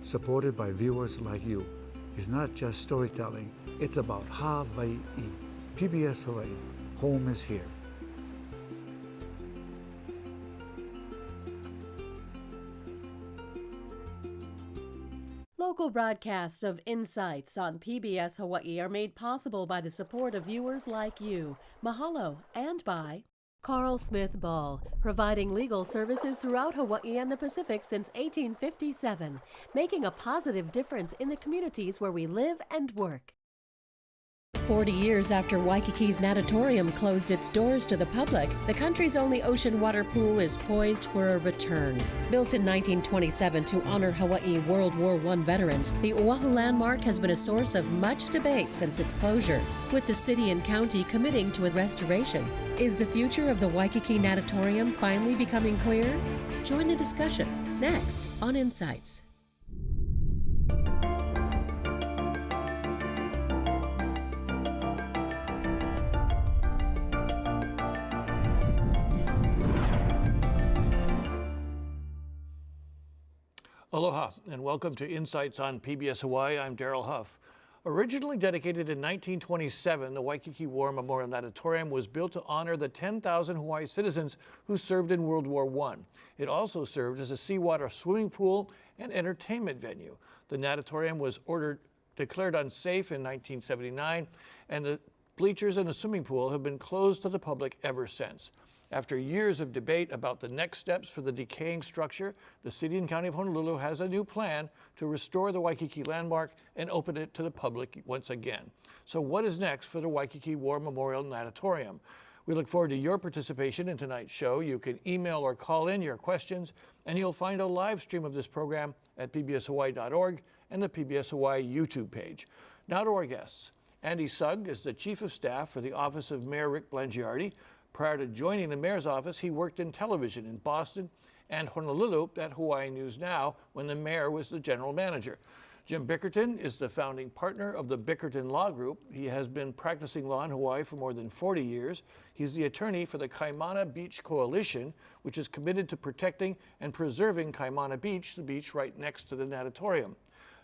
supported by viewers like you, is not just storytelling, it's about Hawaii. PBS Hawaiʻi, home is here. Local broadcasts of Insights on PBS Hawaiʻi are made possible by the support of viewers like you. Mahalo, and by Carl Smith Ball, providing legal services throughout Hawaii and the Pacific since 1857, making a positive difference in the communities where we live and work. 40 years after Waikiki's Natatorium closed its doors to the public, the country's only ocean water pool is poised for a return. Built in 1927 to honor Hawaii World War I veterans, the Oahu landmark has been a source of much debate since its closure, with the city and county committing to a restoration. Is the future of the Waikiki Natatorium finally becoming clear? Join the discussion next on Insights. Aloha, and welcome to Insights on PBS Hawaiʻi. I'm Daryl Huff. Originally dedicated in 1927, the Waikīkī War Memorial Natatorium was built to honor the 10,000 Hawaii citizens who served in World War I. It also served as a seawater swimming pool and entertainment venue. The natatorium was declared unsafe in 1979, and the bleachers and the swimming pool have been closed to the public ever since. After years of debate about the next steps for the decaying structure, the City and County of Honolulu has a new plan to restore the Waikīkī landmark and open it to the public once again. So what is next for the Waikīkī War Memorial Natatorium? We look forward to your participation in tonight's show. You can email or call in your questions, and you'll find a live stream of this program at pbshawaii.org and the PBS Hawaiʻi YouTube page. Now to our guests. Andy Sugg is the Chief of Staff for the Office of Mayor Rick Blangiardi. Prior to joining the mayor's office, he worked in television in Boston and Honolulu at Hawaii News Now when the mayor was the general manager. Jim Bickerton is the founding partner of the Bickerton Law Group. He has been practicing law in Hawaii for more than 40 years. He's the attorney for the Kaimana Beach Coalition, which is committed to protecting and preserving Kaimana Beach, the beach right next to the natatorium.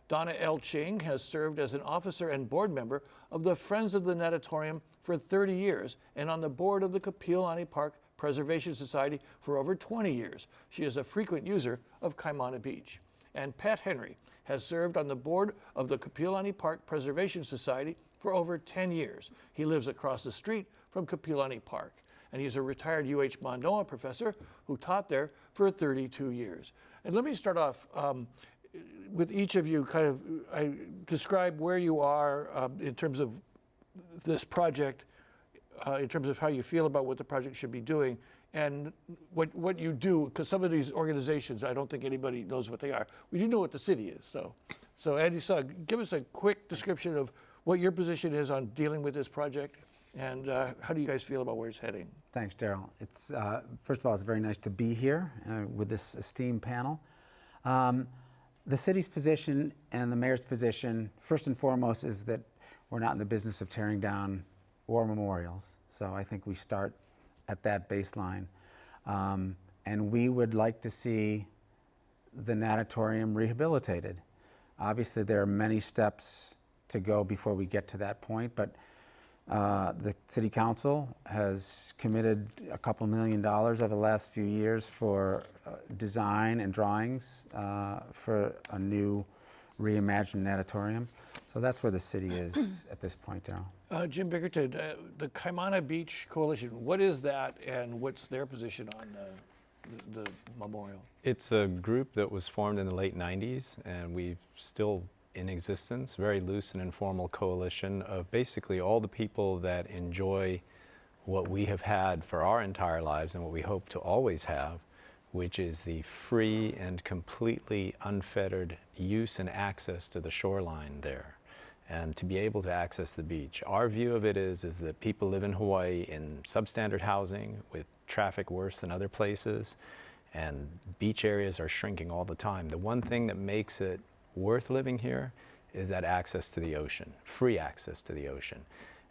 Donna Ching has served as an officer and board member of the Friends of the Natatorium for 30 years and on the board of the Kapiʻolani Park Preservation Society for over 20 years. She is a frequent user of Kaimana Beach. And Pat Henry has served on the board of the Kapiʻolani Park Preservation Society for over 10 years. He lives across the street from Kapiʻolani Park, and he's a retired UH Manoa professor who taught there for 32 years. And let me start off with each of you describe where you are in terms of this project, in terms of how you feel about what the project should be doing, and what you do, because some of these organizations, I don't think anybody knows what they are. We do know what the city is, so Andy Sugg, give us a quick description of what your position is on dealing with this project, and how do you guys feel about where it's heading? Thanks, Daryl. It's first of all, it's very nice to be here with this esteemed panel. The city's position and the mayor's position, first and foremost, is that we're not in the business of tearing down war memorials. So I think we start at that baseline. And we would like to see the natatorium rehabilitated. Obviously, there are many steps to go before we get to that point, but the City Council has committed a couple $1 million over the last few years for design and drawings for a new reimagined natatorium. So that's where the city is at this point, Daryl. Jim Bickerton, the Kaimana Beach Coalition, what is that and what's their position on the memorial? It's a group that was formed in the late 90s, and we've still in existence, very loose and informal coalition of basically all the people that enjoy what we have had for our entire lives and what we hope to always have, which is the free and completely unfettered use and access to the shoreline there, and to be able to access the beach. Our view of it is that people live in Hawaii in substandard housing with traffic worse than other places, and beach areas are shrinking all the time. The one thing that makes it worth living here is that access to the ocean, free access to the ocean.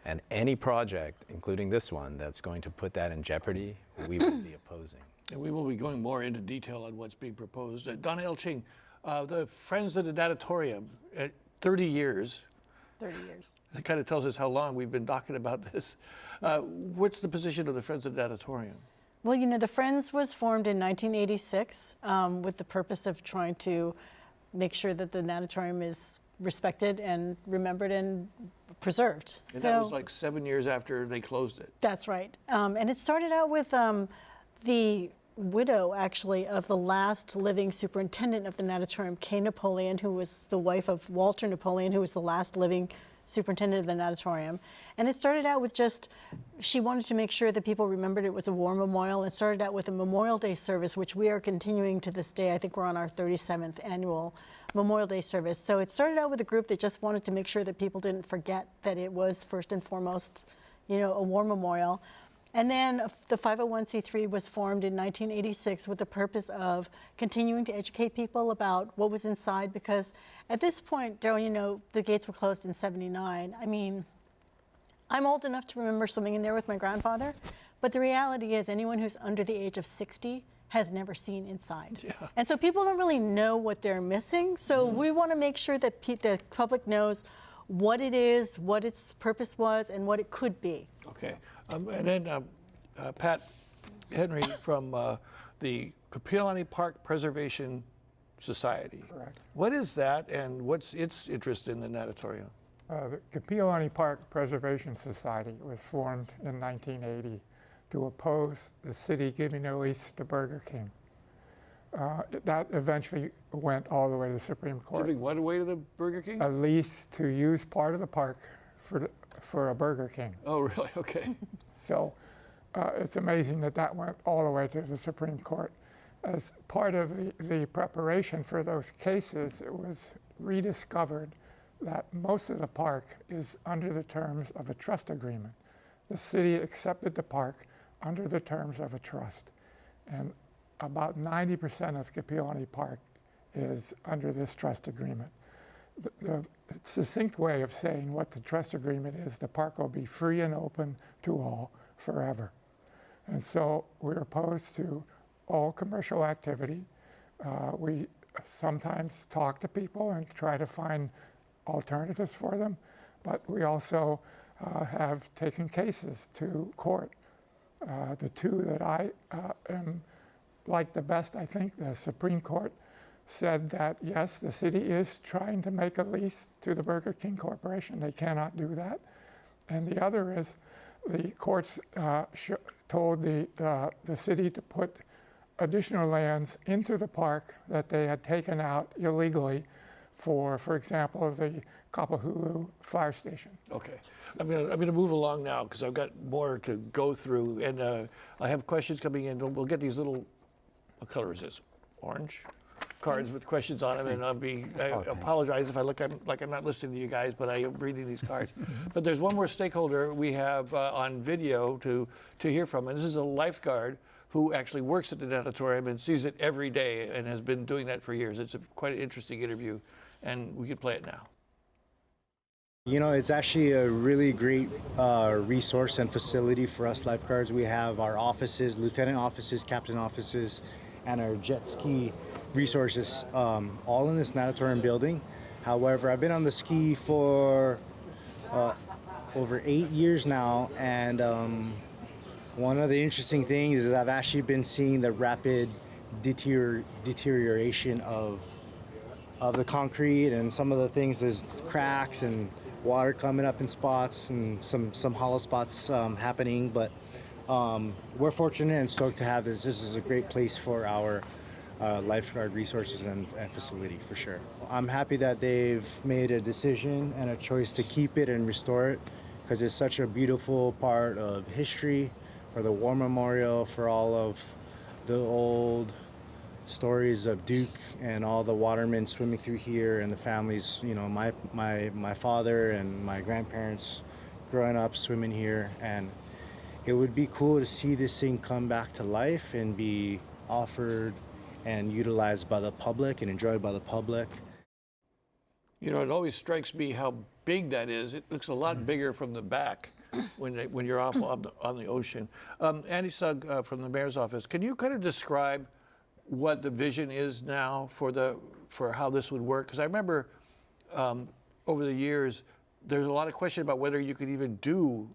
And any project, including this one, that's going to put that in jeopardy, we will be opposing. And we will be going more into detail on what's being proposed. Donna Ching, The Friends of the Natatorium, 30 years. 30 years. That kind of tells us how long we've been talking about this. What's the position of the Friends of the Natatorium? Well, you know, the Friends was formed in 1986 with the purpose of trying to make sure that the natatorium is respected and remembered and preserved. And that was like 7 years after they closed it. That's right. And it started out with the widow, actually, of the last living superintendent of the natatorium, Kay Napoleon, who was the wife of Walter Napoleon, who was the last living superintendent of the natatorium. And it started out with just, she wanted to make sure that people remembered it was a war memorial, and started out with a Memorial Day service, which we are continuing to this day. I think we're on our 37th annual Memorial Day service. So it started out with a group that just wanted to make sure that people didn't forget that it was first and foremost, you know, a war memorial. And then the 501c3 was formed in 1986 with the purpose of continuing to educate people about what was inside, because at this point, Daryl, you know, the gates were closed in '79. I mean, I'm old enough to remember swimming in there with my grandfather, but the reality is anyone who's under the age of 60 has never seen inside. Yeah. And so people don't really know what they're missing. So we want to make sure that the public knows what it is, what its purpose was, and what it could be. Okay. And then Pat Henry from the Kapiʻolani Park Preservation Society. Correct. What is that, and what's its interest in the natatorium? The Kapiʻolani Park Preservation Society was formed in 1980 to oppose the city giving a lease to Burger King. That eventually went all the way to the Supreme Court. Giving what away to the Burger King? A lease to use part of the park for a Burger King. Oh, really? Okay. So it's amazing that that went all the way to the Supreme Court. As part of the preparation for those cases, it was rediscovered that most of the park is under the terms of a trust agreement. The city accepted the park under the terms of a trust. And about 90% of Kapiʻolani Park is under this trust agreement. The succinct way of saying what the trust agreement is, the park will be free and open to all forever. And so we're opposed to all commercial activity. We sometimes talk to people and try to find alternatives for them, but we also have taken cases to court. The two that I am like the best, I think, the Supreme Court said that, yes, the city is trying to make a lease to the Burger King Corporation. They cannot do that. And the other is the courts told the city to put additional lands into the park that they had taken out illegally for example, the Kapahulu fire station. Okay. I'm gonna move along now because I've got more to go through, and I have questions coming in. We'll get these little, what color is this? Orange? Cards with questions on them, and I apologize if I look like I'm not listening to you guys, but I am reading these cards. But there's one more stakeholder we have on video to hear from, and this is a lifeguard who actually works at the natatorium and sees it every day and has been doing that for years. It's quite an interesting interview, and we can play it now. You know, it's actually a really great resource and facility for us lifeguards. We have our offices, lieutenant offices, captain offices, and our jet ski resources all in this natatorium building. However, I've been on the ski for over 8 years now, and one of the interesting things is I've actually been seeing the rapid deterioration of the concrete, and some of the things, there's cracks and water coming up in spots and some hollow spots happening, but we're fortunate and stoked to have this. This is a great place for our lifeguard resources and facility, for sure. I'm happy that they've made a decision and a choice to keep it and restore it, because it's such a beautiful part of history, for the War Memorial, for all of the old stories of Duke and all the watermen swimming through here, and the families, you know, my father and my grandparents growing up swimming here. And it would be cool to see this thing come back to life and be offered and utilized by the public and enjoyed by the public. You know, it always strikes me how big that is. It looks a lot bigger from the back when you're off on the ocean. Andy Sugg from the mayor's office, can you kind of describe what the vision is now for how this would work? Because I remember over the years, there's a lot of question about whether you could even do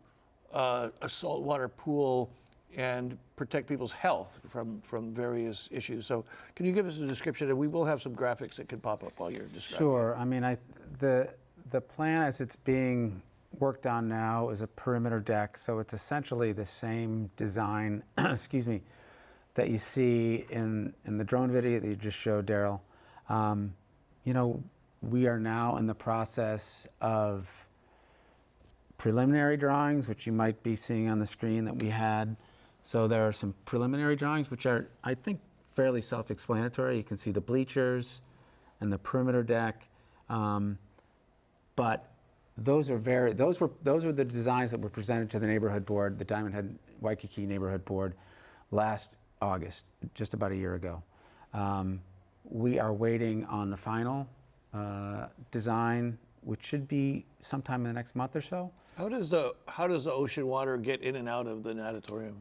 a saltwater pool and protect people's health from various issues. So can you give us a description? And we will have some graphics that can pop up while you're describing. Sure. I mean, the plan as it's being worked on now is a perimeter deck, so it's essentially the same design, excuse me, that you see in the drone video that you just showed, Daryl. You know, we are now in the process of preliminary drawings, which you might be seeing on the screen that we had. So there are some preliminary drawings, which are, I think, fairly self-explanatory. You can see the bleachers and the perimeter deck, but those are those were the designs that were presented to the neighborhood board, the Diamond Head Waikīkī neighborhood board, last August, just about a year ago. We are waiting on the final design, which should be sometime in the next month or so. How does the ocean water get in and out of the natatorium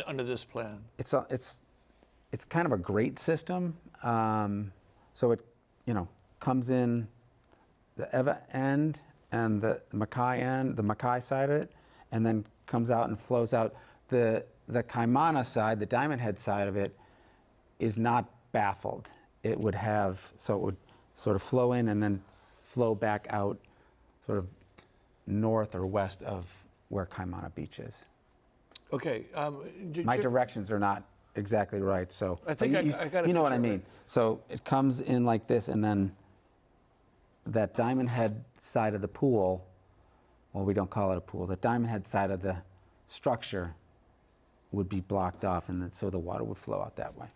under this plan? It's kind of a grate system. So it comes in the Eva end and the Makai end, the Makai side of it, and then comes out and flows out. The Kaimana side, the Diamond Head side of it, is not baffled. It would sort of flow in and then flow back out sort of north or west of where Kaimana Beach is. Okay. My directions are not exactly right, so I think I got you know what I mean. So it comes in like this, and then that Diamond Head side of the pool, well, we don't call it a pool, the Diamond Head side of the structure would be blocked off, and so the water would flow out that way.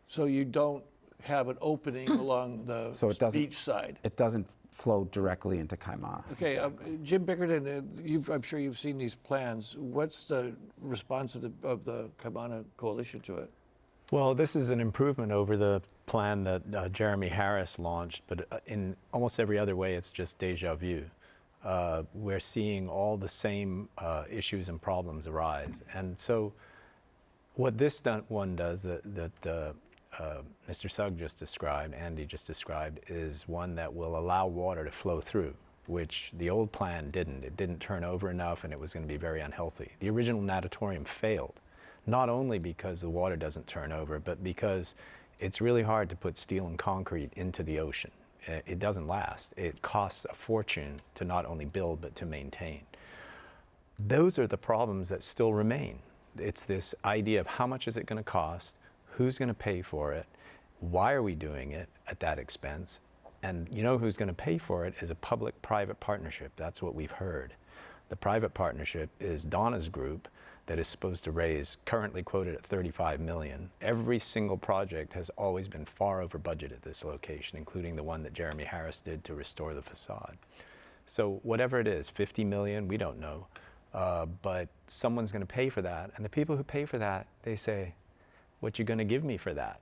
So you don't have an opening along the beach side. It doesn't flow directly into Kaimana. Okay, exactly. Jim Bickerton, I'm sure you've seen these plans. What's the response of the Kaimana Coalition to it? Well, this is an improvement over the plan that Jeremy Harris launched, but in almost every other way, it's just deja vu. We're seeing all the same issues and problems arise. And so what this one does that Mr. Sugg just described, Andy just described, is one that will allow water to flow through, which the old plan didn't. It didn't turn over enough, and it was going to be very unhealthy. The original natatorium failed, not only because the water doesn't turn over, but because it's really hard to put steel and concrete into the ocean. It doesn't last. It costs a fortune to not only build, but to maintain. Those are the problems that still remain. It's this idea of how much is it going to cost, who's going to pay for it, why are we doing it at that expense, and you know who's going to pay for it is a public-private partnership. That's what we've heard. The private partnership is Donna's group that is supposed to raise, currently quoted at $35 million. Every single project has always been far over budget at this location, including the one that Jeremy Harris did to restore the facade. So whatever it is, 50 million, we don't know, but someone's going to pay for that. And the people who pay for that, they say, what you going to give me for that?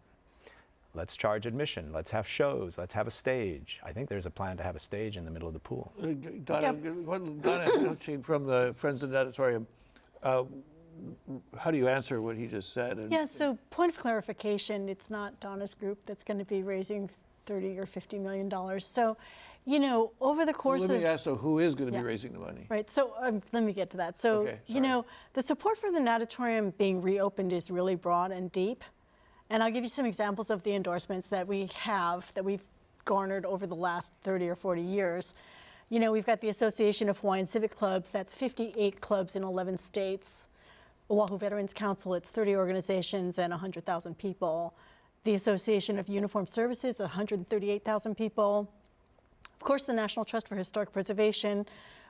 Let's charge admission, let's have shows, let's have a stage. I think there's a plan to have a stage in the middle of the pool. Donna, Donna from the Friends of the Natatorium, how do you answer what he just said? Yeah, so point of clarification, it's not Donna's group that's going to be raising $30 or $50 million. So, you know, over the course of... Let me ask, so who is going to be raising the money? Right, so let me get to that. So, you know, the support for the natatorium being reopened is really broad and deep. And I'll give you some examples of the endorsements that we have, that we've garnered over the last 30 or 40 years. You know, we've got the Association of Hawaiian Civic Clubs, that's 58 clubs in 11 states. Oahu Veterans Council, it's 30 organizations and 100,000 people. The Association of Uniformed Services, 138,000 people. Of course, the National Trust for Historic Preservation.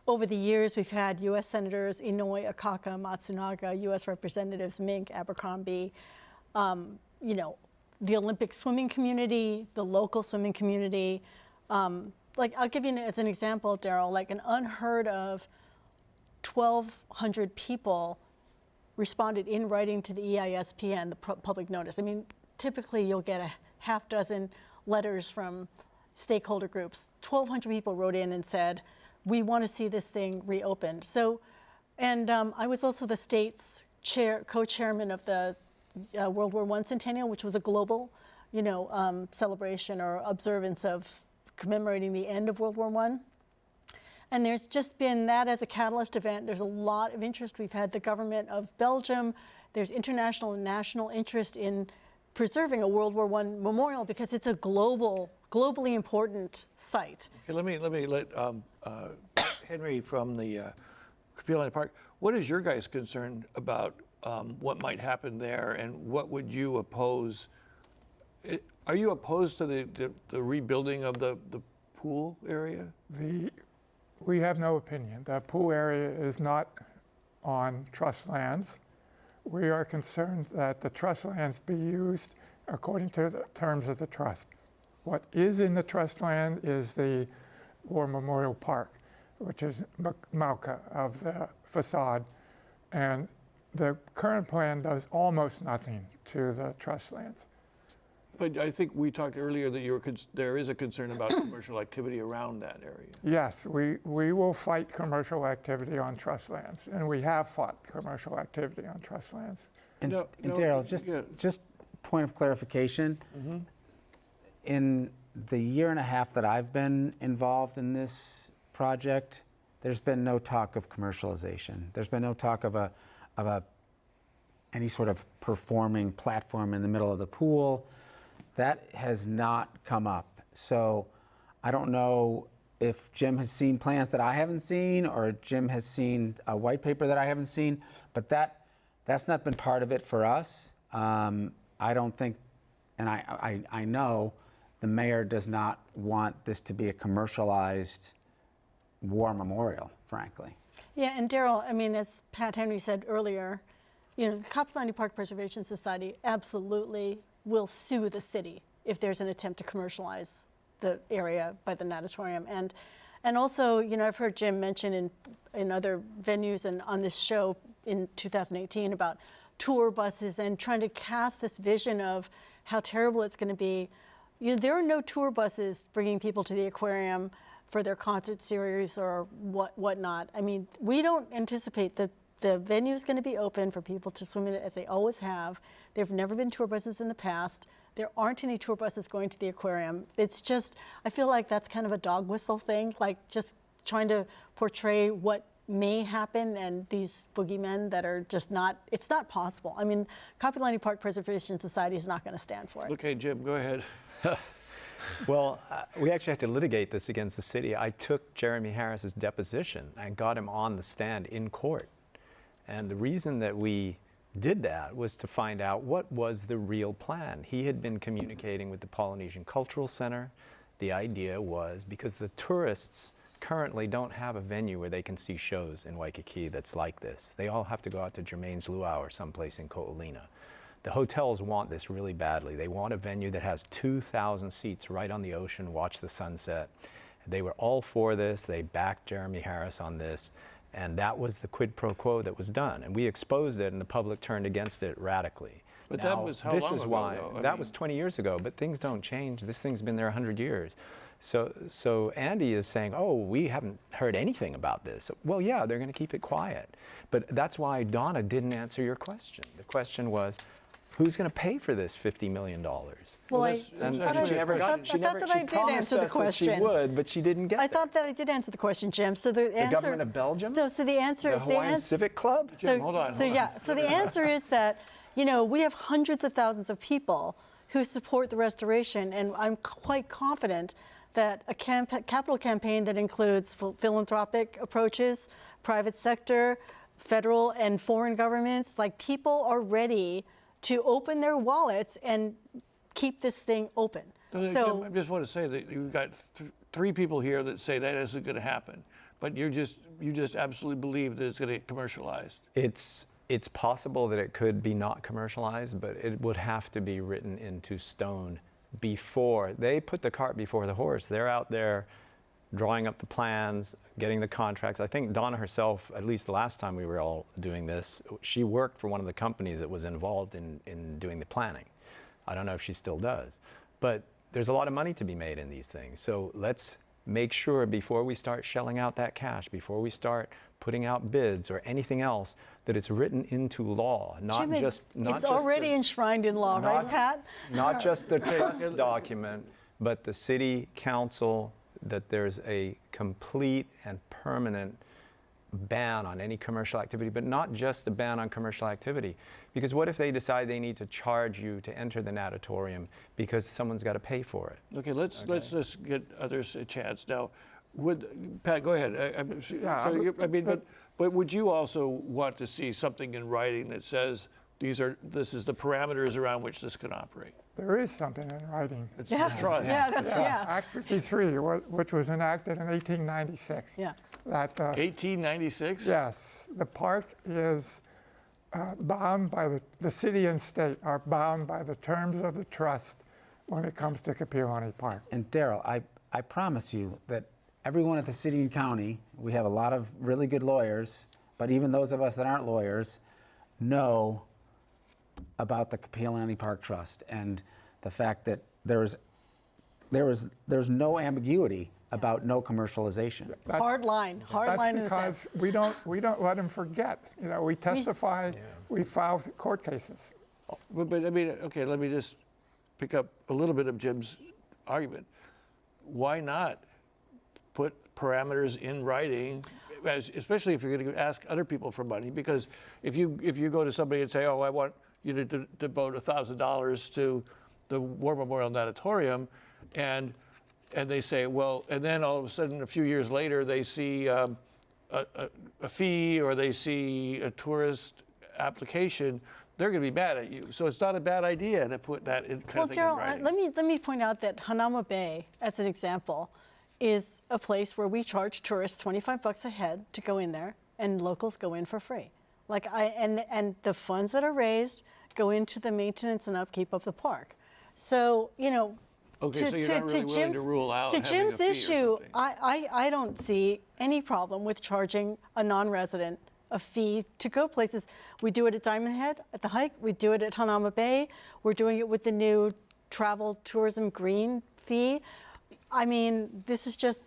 Over the years, we've had U.S. Senators Inouye, Akaka, Matsunaga, U.S. Representatives Mink, Abercrombie, you know, the Olympic swimming community, the local swimming community. Like, I'll give you as an example, Daryl, like an unheard of 1,200 people responded in writing to the EISPN, the public notice. I mean, typically you'll get a half dozen letters from stakeholder groups. 1,200 people wrote in and said, we want to see this thing reopened. So, and I was also the state's co-chairman of the World War I centennial, which was a global, celebration or observance of commemorating the end of World War I. And there's just been that as a catalyst event. There's a lot of interest. We've had the government of Belgium. There's international and national interest in preserving a World War I memorial because it's a globally important site. Okay, let me let Henry from the Kapiʻolani Park. What is your guys' concern about what might happen there, and what would you oppose? Are you opposed to the rebuilding of the pool area? We have no opinion. The pool area is not on trust lands. We are concerned that the trust lands be used according to the terms of the trust. What is in the trust land is the War Memorial Park, which is Mauka of the facade, and the current plan does almost nothing to the trust lands. But I think we talked earlier that there is a concern about commercial activity around that area. Yes, we will fight commercial activity on trust lands, and we have fought commercial activity on trust lands. And Daryl, just point of clarification. Mm-hmm. In the year and a half that I've been involved in this project, there's been no talk of commercialization. There's been no talk of any sort of performing platform in the middle of the pool. That has not come up. So I don't know if Jim has seen plans that I haven't seen, or Jim has seen a white paper that I haven't seen, but that's not been part of it for us. I don't think, and I know the mayor does not want this to be a commercialized war memorial, frankly. Yeah, and Daryl, I mean, as Pat Henry said earlier, the Kapiʻolani Park Preservation Society absolutely will sue the city if there's an attempt to commercialize the area by the natatorium. And also, I've heard Jim mention in other venues and on this show in 2018 about tour buses and trying to cast this vision of how terrible it's going to be. There are no tour buses bringing people to the aquarium for their concert series or whatnot. I mean, we don't anticipate that the venue is going to be open for people to swim in it as they always have. There have never been tour buses in the past. There aren't any tour buses going to the aquarium. It's just, I feel like that's kind of a dog whistle thing, like just trying to portray what may happen and these boogeymen that are just not, it's not possible. I mean, Kapiʻolani Park Preservation Society is not going to stand for it. Okay, Jim, go ahead. Well, we actually have to litigate this against the city. I took Jeremy Harris's deposition and got him on the stand in court. And the reason that we did that was to find out what was the real plan. He had been communicating with the Polynesian Cultural Center. The idea was, because the tourists currently don't have a venue where they can see shows in Waikīkī that's like this. They all have to go out to Germain's Luau or someplace in Ko'olina. The hotels want this really badly. They want a venue that has 2,000 seats right on the ocean, watch the sunset. They were all for this. They backed Jeremy Harris on this. And that was the quid pro quo that was done. And we exposed it, and the public turned against it radically. But now, that was how this long is ago, why, though? that was 20 years ago, but things don't change. This thing's been there 100 years. So Andy is saying, oh, we haven't heard anything about this. Well, yeah, they're going to keep it quiet. But that's why Donna didn't answer your question. The question was, who's going to pay for this $50 million? Well, and she never got. She never. She promised us that she would, but she didn't get. I thought that I did answer the question, Jim. So the answer. The government of Belgium. No. So the answer. The Hawaiian Civic Club. Jim, hold on. So the answer is that we have hundreds of thousands of people who support the restoration, and I'm quite confident that a capital campaign that includes philanthropic approaches, private sector, federal and foreign governments, like people are ready to open their wallets and keep this thing open. So I just want to say that you've got three people here that say that isn't going to happen, but you just absolutely believe that it's going to get commercialized. It's possible that it could be not commercialized, but it would have to be written into stone before they put the cart before the horse. They're out there drawing up the plans, getting the contracts. I think Donna herself, at least the last time we were all doing this, she worked for one of the companies that was involved in doing the planning. I don't know if she still does, but there's a lot of money to be made in these things. So let's make sure before we start shelling out that cash, before we start putting out bids or anything else, that it's written into law, not Jim, just it's already enshrined in law, right, Pat? Not just the trust document, but the city council, that there's a complete and permanent ban on any commercial activity, but not just a ban on commercial activity. Because what if they decide they need to charge you to enter the natatorium because someone's got to pay for it? Okay, let's just get others a chance now. Pat, go ahead. But would you also want to see something in writing that says this is the parameters around which this can operate? There is something in writing. It's Yeah, the trust. yeah, that's, yeah. Act 53, which was enacted in 1896. Yeah. That, 1896? yes, the park is bound by the city and state are bound by the terms of the trust when it comes to Kapiʻolani Park. And Daryl, I promise you that everyone at the city and county, we have a lot of really good lawyers, but even those of us that aren't lawyers know about the Kapiʻolani Park Trust and the fact that there's no ambiguity about no commercialization. Hard line in That's the because sense. we don't let them forget. You know, we testify, we file court cases. But I mean, okay, let me just pick up a little bit of Jim's argument. Why not put parameters in writing, especially if you're going to ask other people for money? Because if you go to somebody and say, oh, I want you to devote $1,000 to the War Memorial Natatorium, and they say, well, and then all of a sudden, a few years later, they see a fee or they see a tourist application, they're going to be mad at you. So it's not a bad idea to put that in kind of thing in writing. Well, Daryl, let me point out that Hanauma Bay, as an example, is a place where we charge tourists $25 a head to go in there, and locals go in for free. And the funds that are raised go into the maintenance and upkeep of the park. So, you know, Okay, so you're not really willing to rule out to having a Jim's fee or issue, something. I don't see any problem with charging a non-resident a fee to go places. We do it at Diamond Head, at the hike. We do it at Hanauma Bay. We're doing it with the new travel tourism green fee. I mean, this is just,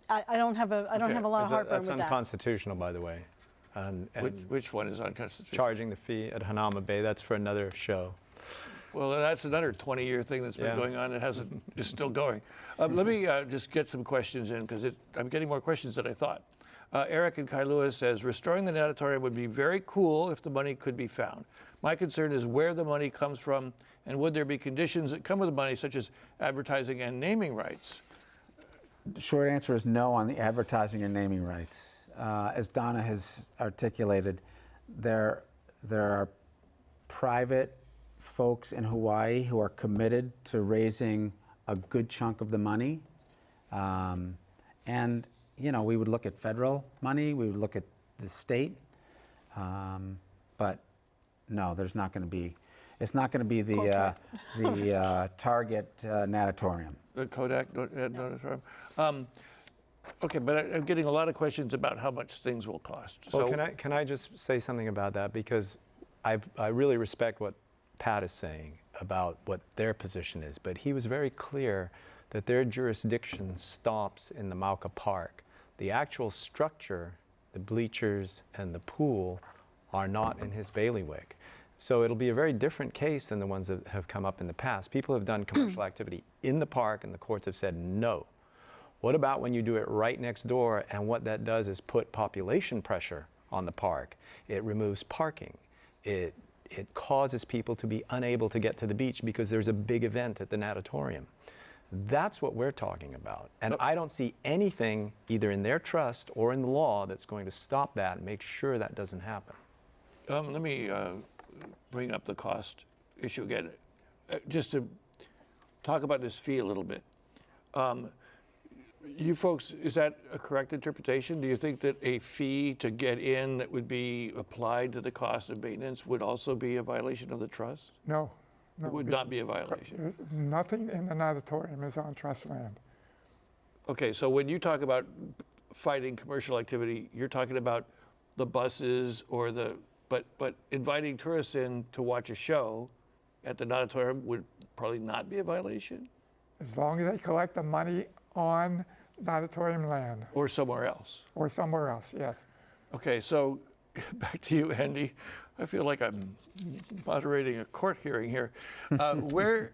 I don't have a lot of heartburn with That's that. unconstitutional, by the way. And Which one is unconstitutional? charging the fee at Hanauma Bay, that's for another show. Well, that's another 20-year thing that's been going on. Is still going. Let me just get some questions in because I'm getting more questions than I thought. Eric in Kailua says, restoring the natatorium would be very cool if the money could be found. My concern is where the money comes from and would there be conditions that come with the money such as advertising and naming rights? The short answer is no on the advertising and naming rights. As Donna has articulated, there are private folks in Hawaii who are committed to raising a good chunk of the money. And, you know, we would look at federal money, we would look at the state, but no, there's not going to be, it's not going to be the Target natatorium. The Kodak natatorium? Okay, but I'm getting a lot of questions about how much things will cost. Well, can I just say something about that? Because I really respect what Pat is saying about what their position is, but he was very clear that their jurisdiction stops in the Mauka Park. The actual structure, the bleachers and the pool, are not in his bailiwick. So it'll be a very different case than the ones that have come up in the past. People have done commercial activity in the park and the courts have said no. What about when you do it right next door, and what that does is put population pressure on the park? It removes parking. It causes people to be unable to get to the beach because there's a big event at the natatorium. That's what we're talking about. And I don't see anything either in their trust or in the law that's going to stop that and make sure that doesn't happen. Let me bring up the cost issue again. Just to talk about this fee a little bit. You folks, is that a correct interpretation? Do you think that a fee to get in that would be applied to the cost of maintenance would also be a violation of the trust? No. It would not be a violation. Nothing in the natatorium is on trust land. Okay, so when you talk about fighting commercial activity, you're talking about the buses or but inviting tourists in to watch a show at the natatorium would probably not be a violation? As long as they collect the money on natatorium land. Or somewhere else. Or somewhere else, yes. Okay, so back to you, Andy. I feel like I'm moderating a court hearing here. Where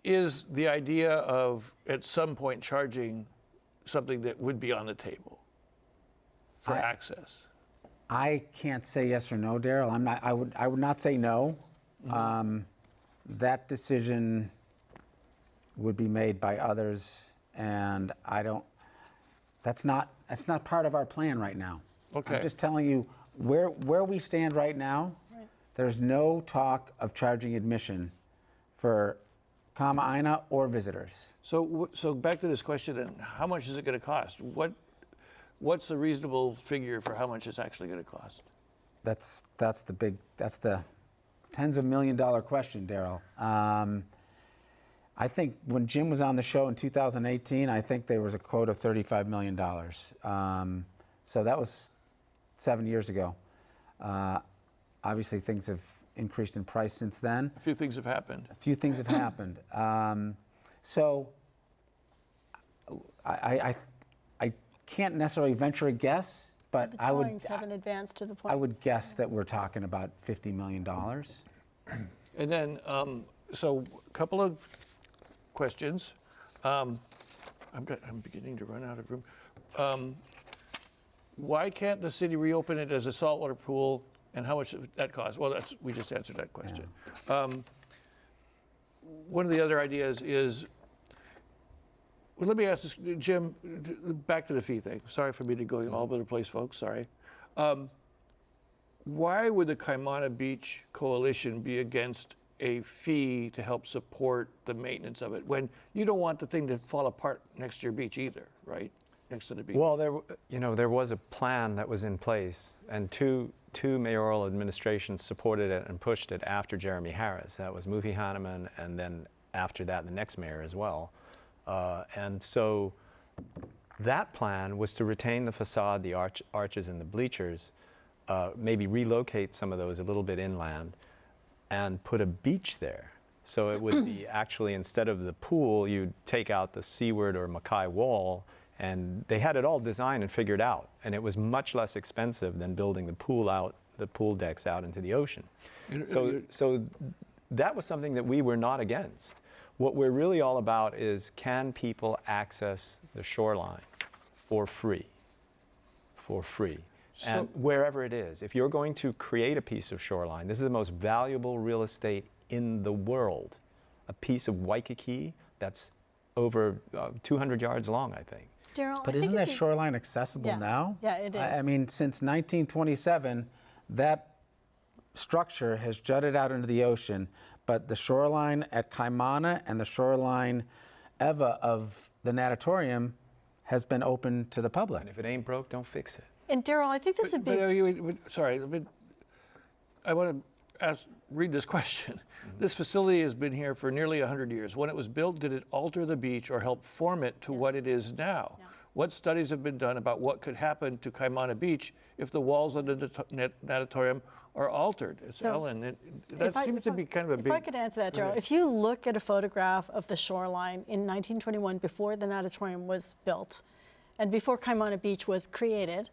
is the idea of at some point charging something that would be on the table for access? I can't say yes or no, Daryl. I would not say no. That decision would be made by others, and that's not part of our plan right now. Okay. I'm just telling you where we stand right now. Right. There's no talk of charging admission for Kaimana or visitors. So back to this question then, how much is it going to cost? What's the reasonable figure for how much it's actually going to cost? That's the tens of $million question, Daryl. I think when Jim was on the show in 2018, I think there was a quote of $35 million. So that was 7 years ago. Obviously, things have increased in price since then. A few things have happened. A few things have happened. So I can't necessarily venture a guess, but The drawings haven't advanced to the point. I would guess that we're talking about $50 million. And then, so a couple of questions. I'm beginning to run out of room. Why can't the city reopen it as a saltwater pool, and how much would that cost? Well, we just answered that question. Yeah. One of the other ideas is, well, let me ask this, Jim, back to the fee thing. Sorry for me to go all over the place, folks, sorry. Why would the Kaimana Beach Coalition be against a fee to help support the maintenance of it when you don't want the thing to fall apart next to your beach either, right? Next to the beach. Well, there was a plan that was in place, and two mayoral administrations supported it and pushed it after Jeremy Harris. That was Mufi Hanneman, and then after that, the next mayor as well. And so that plan was to retain the facade, the arches and the bleachers, maybe relocate some of those a little bit inland, and put a beach there. So it would be actually, instead of the pool, you'd take out the seaward or Mackay wall, and they had it all designed and figured out. And it was much less expensive than building the pool decks out into the ocean. So that was something that we were not against. What we're really all about is, can people access the shoreline for free? For free. And wherever it is. If you're going to create a piece of shoreline, this is the most valuable real estate in the world. A piece of Waikīkī that's over 200 yards long, I think. Daryl, But isn't that shoreline accessible now? Yeah, it is. I mean, since 1927, that structure has jutted out into the ocean, but the shoreline at Kaimana and the shoreline Eva of the natatorium has been open to the public. And if it ain't broke, don't fix it. And Daryl, I think this would be... Sorry, I want to read this question. This facility has been here for nearly 100 years. When it was built, did it alter the beach or help form it to what it is now? Yeah. What studies have been done about what could happen to Kaimana Beach if the walls of the natatorium are altered? It's Ellen. That seems to be kind of a big... If I could answer that, Daryl. If you look at a photograph of the shoreline in 1921, before the natatorium was built, and before Kaimana Beach was created,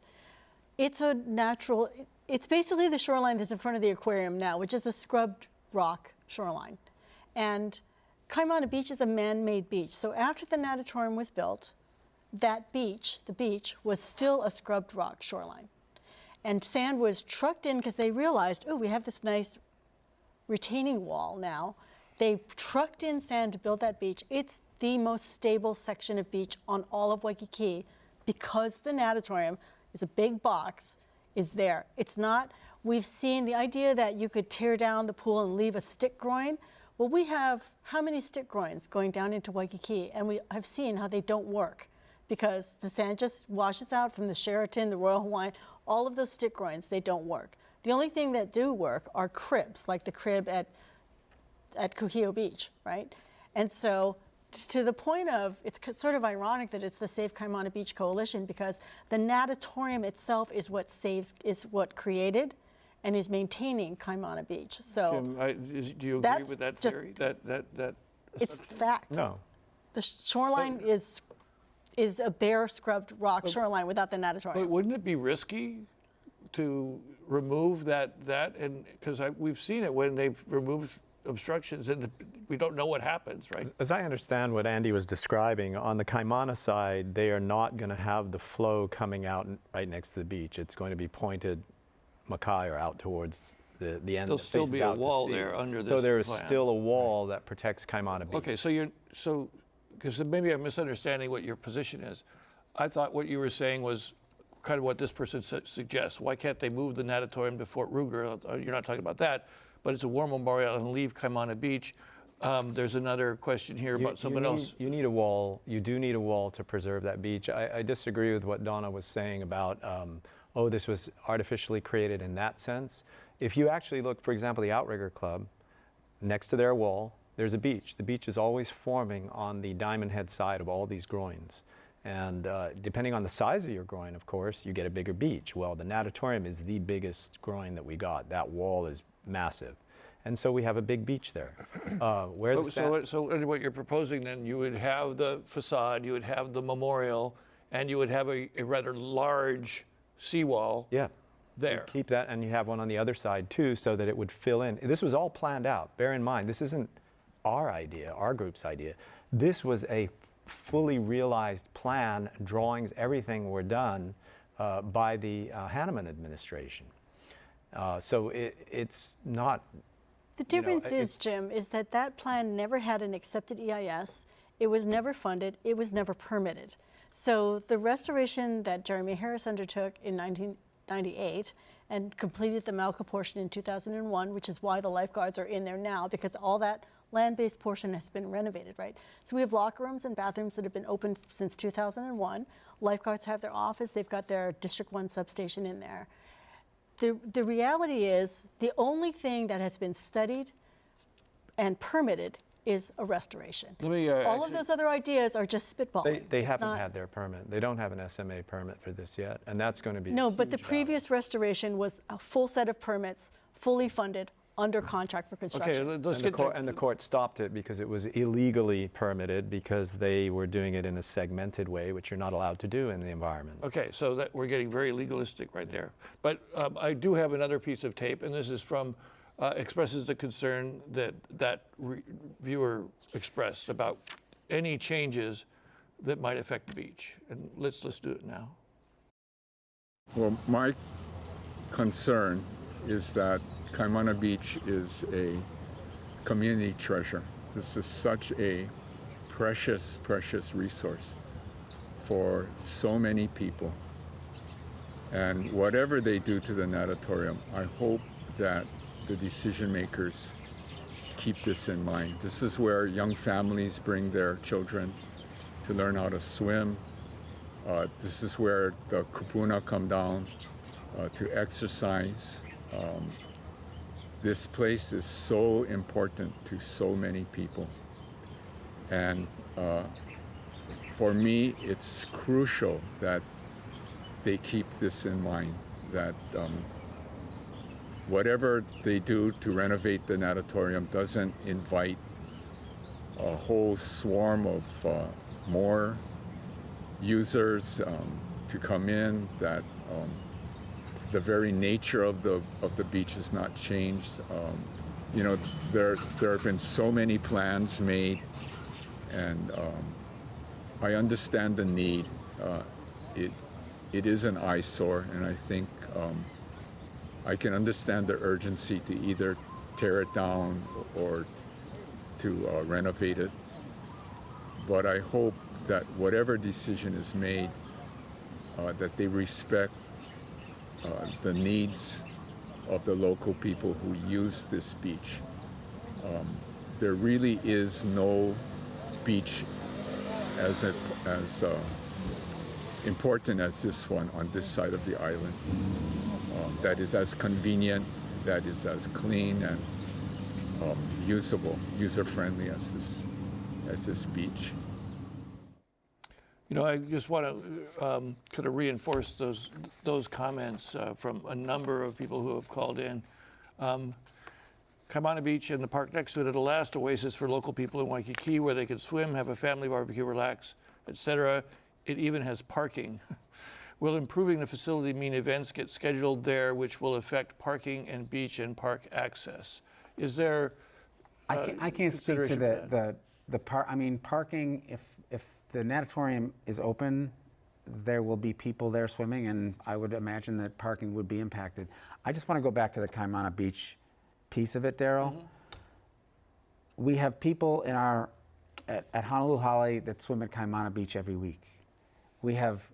it's a natural... It's basically the shoreline that's in front of the aquarium now, which is a scrubbed rock shoreline. And Kaimana Beach is a man-made beach. So after the natatorium was built, that beach, the beach, was still a scrubbed rock shoreline. And sand was trucked in because they realized, oh, we have this nice retaining wall now. They trucked in sand to build that beach. It's the most stable section of beach on all of Waikīkī because the natatorium is a big box, is there. It's not, we've seen the idea that you could tear down the pool and leave a stick groin. Well, we have how many stick groins going down into Waikīkī, and we have seen how they don't work because the sand just washes out from the Sheraton, the Royal Hawaiian, all of those stick groins, they don't work. The only thing that do work are cribs, like the crib at Kuhio Beach, right? And so to the point of, it's sort of ironic that it's the Save Kaimana Beach Coalition because the natatorium itself is what saves, is what created and is maintaining Kaimana Beach. So Jim, do you agree with that theory? That it's fact. No. The shoreline is a bare scrubbed rock shoreline without the natatorium. But wouldn't it be risky to remove that and because we've seen it when they've removed obstructions and we don't know what happens, right? As I understand what Andy was describing, on the Kaimana side, they are not going to have the flow coming out right next to the beach. It's going to be pointed Makai or out towards the end. There'll still be a wall there under this So there is plan. still a wall that protects Kaimana Beach. Okay, so because maybe I'm misunderstanding what your position is. I thought what you were saying was kind of what this person suggests. Why can't they move the natatorium to Fort Ruger? You're not talking about that, but it's a war memorial and leave Kaimana Beach. There's another question here about something else. You need a wall. You do need a wall to preserve that beach. I disagree with what Donna was saying about, this was artificially created in that sense. If you actually look, for example, the Outrigger Club, next to their wall, there's a beach. The beach is always forming on the diamond head side of all these groins. And depending on the size of your groin, of course, you get a bigger beach. Well, the natatorium is the biggest groin that we got. That wall is massive. And so we have a big beach there. So what you're proposing then, you would have the facade, you would have the memorial, and you would have a rather large seawall there. Keep that, and you have one on the other side too, so that it would fill in. This was all planned out. Bear in mind, this isn't our idea, our group's idea. This was a fully realized plan. Drawings, everything were done by the Hanneman administration. So it's not. The difference is, Jim, is that plan never had an accepted EIS. It was never funded. It was never permitted. So the restoration that Jeremy Harris undertook in 1998 and completed the Malka portion in 2001, which is why the lifeguards are in there now, because all that land-based portion has been renovated, right? So we have locker rooms and bathrooms that have been open since 2001. Lifeguards have their office. They've got their District 1 substation in there. The reality is the only thing that has been studied and permitted is a restoration. All of those other ideas are just spitballing. They haven't had their permit. They don't have an SMA permit for this yet, and that's going to be no. But the previous restoration was a full set of permits, fully funded, under contract for construction. Okay, and the court stopped it because it was illegally permitted because they were doing it in a segmented way, which you're not allowed to do in the environment. Okay, so that we're getting very legalistic right there. But I do have another piece of tape, and this is from expresses the concern that viewer expressed about any changes that might affect the beach. And let's do it now. Well, my concern is that Kaimana Beach is a community treasure. This is such a precious, precious resource for so many people. And whatever they do to the natatorium, I hope that the decision makers keep this in mind. This is where young families bring their children to learn how to swim. This is where the kupuna come down to exercise. This place is so important to so many people. And for me, it's crucial that they keep this in mind, that whatever they do to renovate the natatorium doesn't invite a whole swarm of more users to come in, that the very nature of the beach is not changed. You know, there have been so many plans made, and I understand the need. It is an eyesore, and I think I can understand the urgency to either tear it down or to renovate it. But I hope that whatever decision is made, that they respect the needs of the local people who use this beach. There really is no beach as important as this one on this side of the island. That is as convenient, that is as clean and usable, user-friendly as this beach. You know, I just want to kind of reinforce those comments from a number of people who have called in. Kaimana Beach and the park next to it, a last oasis for local people in Waikīkī where they can swim, have a family barbecue, relax, etc. It even has parking. Will improving the facility mean events get scheduled there, which will affect parking and beach and park access? Is there? I can't speak to the park. I mean, parking. If the natatorium is open, there will be people there swimming, and I would imagine that parking would be impacted. I just want to go back to the Kaimana Beach piece of it, Daryl. We have people in at Honolulu Holly that swim at Kaimana Beach every week. We have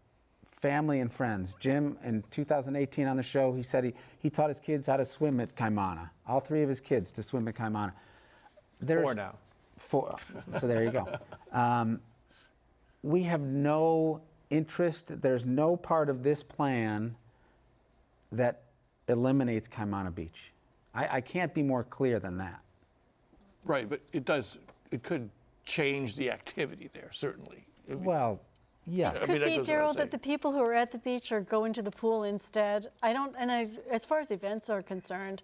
family and friends. Jim, in 2018 on the show, he said he taught his kids how to swim at Kaimana. All 3 of his kids to swim at Kaimana. There's 4 now. 4. So there you go. We have no interest. There's no part of this plan that eliminates Kaimana Beach. I can't be more clear than that. Right, but it could change the activity there, certainly. Well, yes. Could be, Daryl, that the people who are at the beach are going to the pool instead. As far as events are concerned,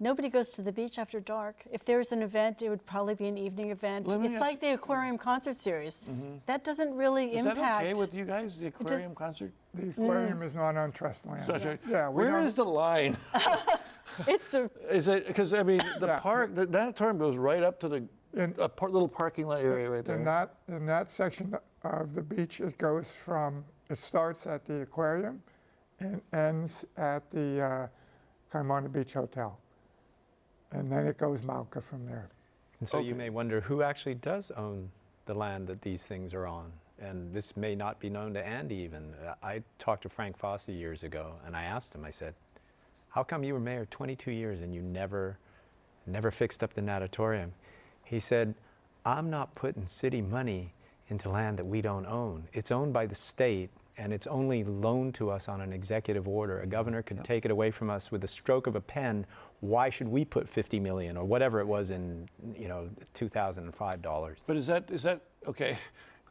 nobody goes to the beach after dark. If there's an event, it would probably be an evening event. It's like the aquarium concert series. That doesn't really impact. Is that okay with you guys, the aquarium concert? The aquarium is not on trust land. Where is the line? Is it, because I mean, the park, the natatorium goes right up to the little parking lot area right there. In that section of the beach, it starts at the aquarium and ends at the Kaimana Beach Hotel. And then it goes Mauka from there. And so you may wonder who actually does own the land that these things are on. And this may not be known to Andy even. I talked to Frank Fosse years ago, and I asked him, I said, how come you were mayor 22 years and you never fixed up the natatorium? He said, I'm not putting city money into land that we don't own. It's owned by the state, and it's only loaned to us on an executive order. A governor could take it away from us with a stroke of a pen. Why should we put $50 million or whatever it was in, $2005 dollars? But is that okay?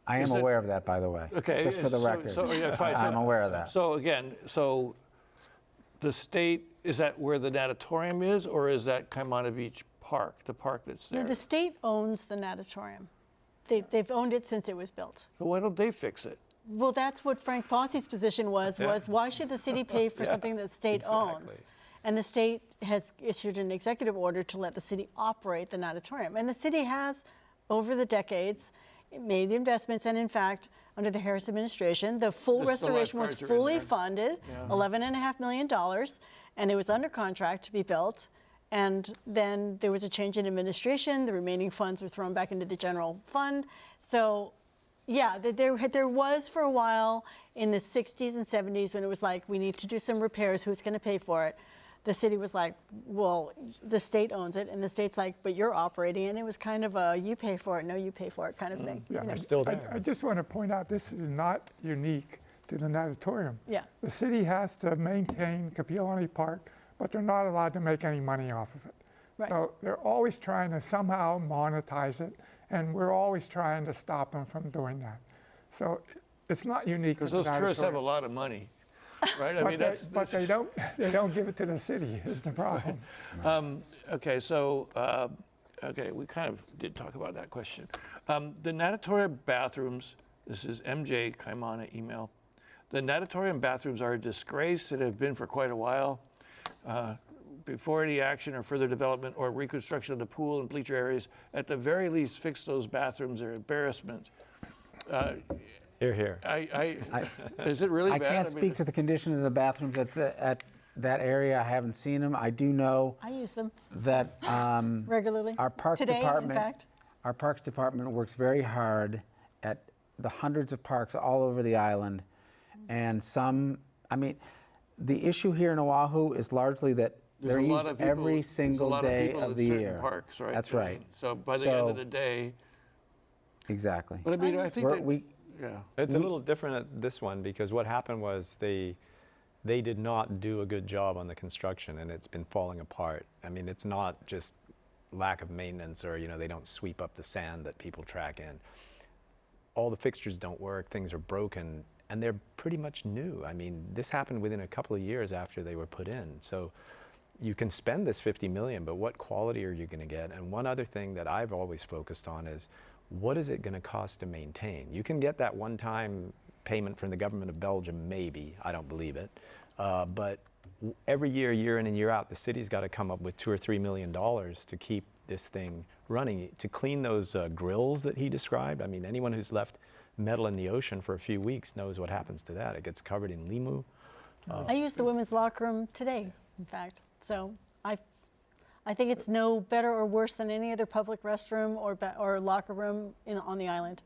I am aware of that, by the way. Okay, just for the record. I'm aware of that. So again, the state, is that where the natatorium is, or is that Kaimana Beach Park, the park that's there? No, the state owns the natatorium. They've owned it since it was built. So why don't they fix it? Well, that's what Frank Fosse's position was why should the city pay for something that the state owns? And the state has issued an executive order to let the city operate the natatorium. And the city has, over the decades, made investments, and in fact, under the Harris administration, the full restoration was fully funded, $11.5 million, and it was under contract to be built. And then there was a change in administration. The remaining funds were thrown back into the general fund. So, yeah, there was for a while in the 60s and 70s when it was like, we need to do some repairs. Who's going to pay for it? The city was like, well, the state owns it, and the state's like, but you're operating it. And it was kind of a you pay for it, no, you pay for it kind of thing. Yeah, they're still there. I just want to point out this is not unique to the natatorium. Yeah. The city has to maintain Kapiʻolani Park, but they're not allowed to make any money off of it. Right. So they're always trying to somehow monetize it, and we're always trying to stop them from doing that. So it's not unique. Because those tourists have a lot of money. Right? I mean, but they don't give it to the city is the problem. Okay, so we kind of did talk about that question. The natatorium bathrooms, this is MJ Kaimana email. The natatorium bathrooms are a disgrace and have been for quite a while. Before any action or further development or reconstruction of the pool and bleacher areas, at the very least, fix those bathrooms. They're embarrassment. Here. Is it really bad? I can't speak to the condition of the bathrooms at that area. I haven't seen them. I do know. I use them that regularly. Our parks Today, department, in fact. Our parks department works very hard at the hundreds of parks all over the island, and the issue here in Oahu is largely that they're used every single day of the year. Parks, right? That's right. So by the end of the day. Exactly. But I mean, I think it's a little different at this one because what happened was they did not do a good job on the construction, and it's been falling apart. I mean, it's not just lack of maintenance or they don't sweep up the sand that people track in. All the fixtures don't work, things are broken, and they're pretty much new. I mean, this happened within a couple of years after they were put in. So you can spend this $50 million, but what quality are you going to get? And one other thing that I've always focused on is, what is it going to cost to maintain? You can get that one-time payment from the government of Belgium, maybe. I don't believe it. But every year, year in and year out, the city's got to come up with $2 or $3 million to keep this thing running, to clean those grills that he described. I mean, anyone who's left metal in the ocean for a few weeks knows what happens to that. It gets covered in limu. I used the women's locker room today, in fact. So I think it's no better or worse than any other public restroom or locker room on the island.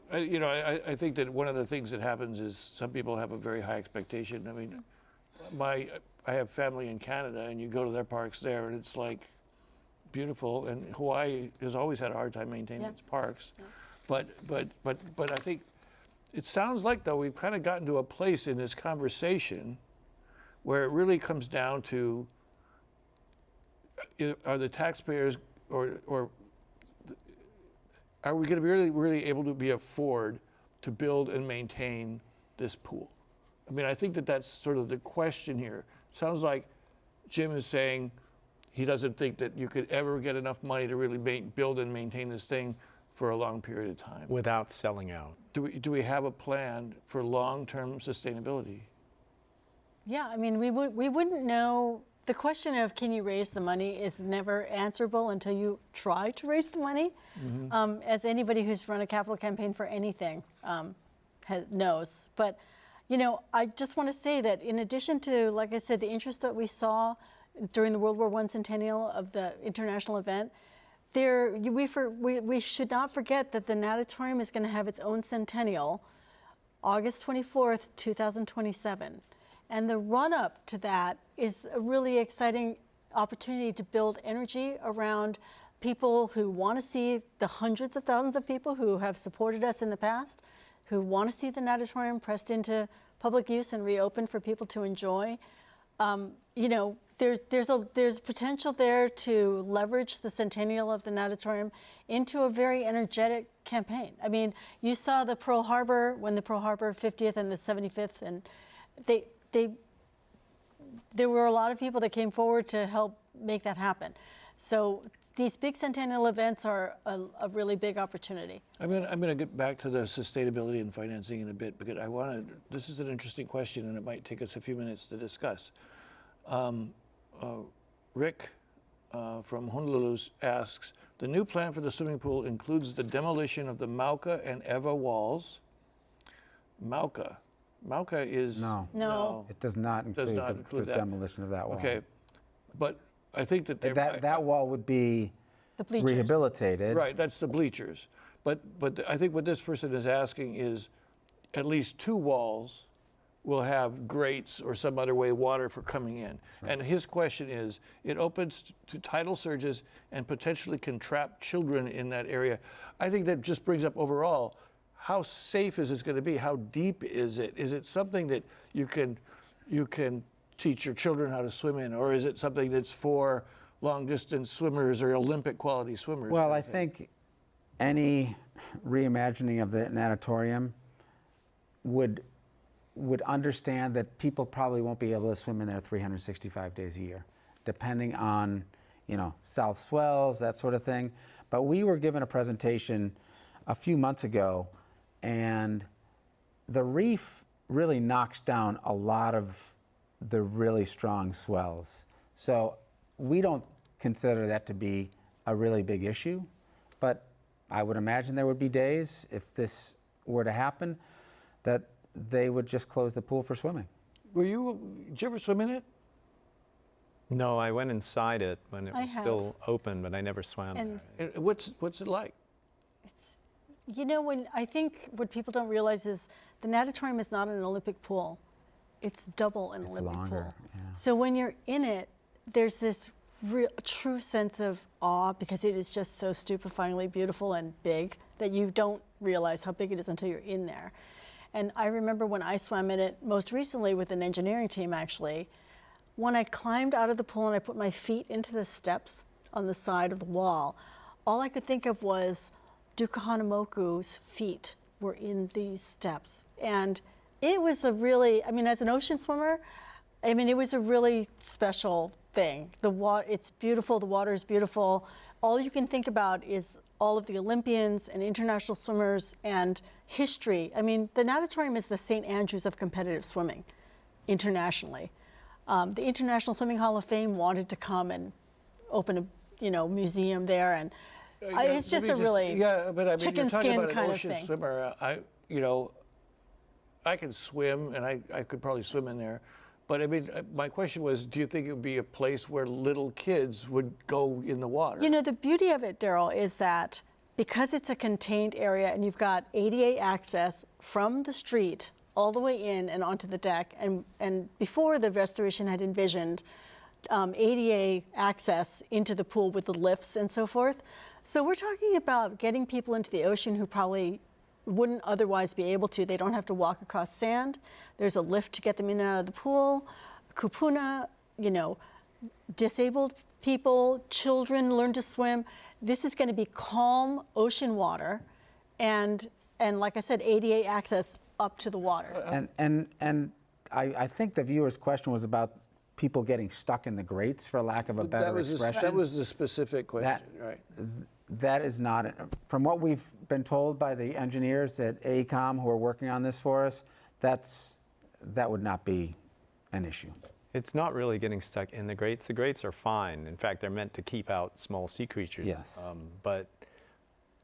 I think that one of the things that happens is some people have a very high expectation. I mean, I have family in Canada, and you go to their parks there, and it's like beautiful. And Hawaii has always had a hard time maintaining its parks. Yeah. But I think it sounds like, though, we've kind of gotten to a place in this conversation where it really comes down to, are the taxpayers or are we going to be really able to afford to build and maintain this pool? I mean, I think that's sort of the question here. Sounds like Jim is saying he doesn't think that you could ever get enough money to really build and maintain this thing for a long period of time. Without selling out. Do we have a plan for long-term sustainability? Yeah, I mean, we wouldn't know. The question of can you raise the money is never answerable until you try to raise the money. Mm-hmm. As anybody who's run a capital campaign for anything knows. But, I just want to say that in addition to, like I said, the interest that we saw during the World War I centennial of the international event, we should not forget that the natatorium is going to have its own centennial, August 24th, 2027. And the run-up to that is a really exciting opportunity to build energy around people who want to see the hundreds of thousands of people who have supported us in the past, who want to see the natatorium pressed into public use and reopened for people to enjoy. There's potential there to leverage the centennial of the natatorium into a very energetic campaign. I mean, you saw the Pearl Harbor, when the Pearl Harbor 50th and the 75th, and there were a lot of people that came forward to help make that happen. So these big centennial events are a really big opportunity. I'm going to get back to the sustainability and financing in a bit, because this is an interesting question, and it might take us a few minutes to discuss. Rick from Honolulu asks, the new plan for the swimming pool includes the demolition of the Mauka and Eva walls. Mauka is... No. It does not include the demolition of that wall. Okay, but I think that wall would be rehabilitated. Right, that's the bleachers. But I think what this person is asking is at least 2 walls will have grates or some other way water for coming in. Right. And his question is, it opens to tidal surges and potentially can trap children in that area. I think that just brings up overall, how safe is this going to be? How deep is it? Is it something that you can teach your children how to swim in, or is it something that's for long-distance swimmers or Olympic quality swimmers? Well, I think any reimagining of the natatorium would understand that people probably won't be able to swim in there 365 days a year, depending on, south swells, that sort of thing. But we were given a presentation a few months ago, and the reef really knocks down a lot of the really strong swells. So we don't consider that to be a really big issue, but I would imagine there would be days, if this were to happen, that they would just close the pool for swimming. Did you ever swim in it? No, I went inside it when it was still open, but I never swam there. What's it like? It's, I think what people don't realize is the natatorium is not an Olympic pool. It's double an Olympic pool. Yeah. So when you're in it, there's this true sense of awe, because it is just so stupefyingly beautiful and big that you don't realize how big it is until you're in there. And I remember when I swam in it most recently with an engineering team, actually, when I climbed out of the pool and I put my feet into the steps on the side of the wall, all I could think of was Duka Hanamoku's feet were in these steps. And it was as an ocean swimmer, it was a really special thing. The water, it's beautiful, the water is beautiful. All you can think about is all of the Olympians and international swimmers and history. I mean, the natatorium is the St. Andrews of competitive swimming internationally. The International Swimming Hall of Fame wanted to come and open a museum there, and it's just a really but I mean, chicken you're talking skin about an kind of ocean thing. swimmer. I can swim, and I could probably swim in there. But I mean, my question was, do you think it would be a place where little kids would go in the water? You know, the beauty of it, Daryl, is that because it's a contained area and you've got ADA access from the street all the way in and onto the deck, and before the restoration had envisioned ADA access into the pool with the lifts and so forth. So we're talking about getting people into the ocean who probably wouldn't otherwise be able to. They don't have to walk across sand. There's a lift to get them in and out of the pool. Kupuna, disabled people, children learn to swim. This is going to be calm ocean water, and like I said, ADA access up to the water. And I think the viewer's question was about people getting stuck in the grates, for lack of a better expression. That was the specific question, right? That is not, from what we've been told by the engineers at AECOM who are working on this for us, that would not be an issue. It's not really getting stuck in the grates. The grates are fine. In fact, they're meant to keep out small sea creatures. Yes. But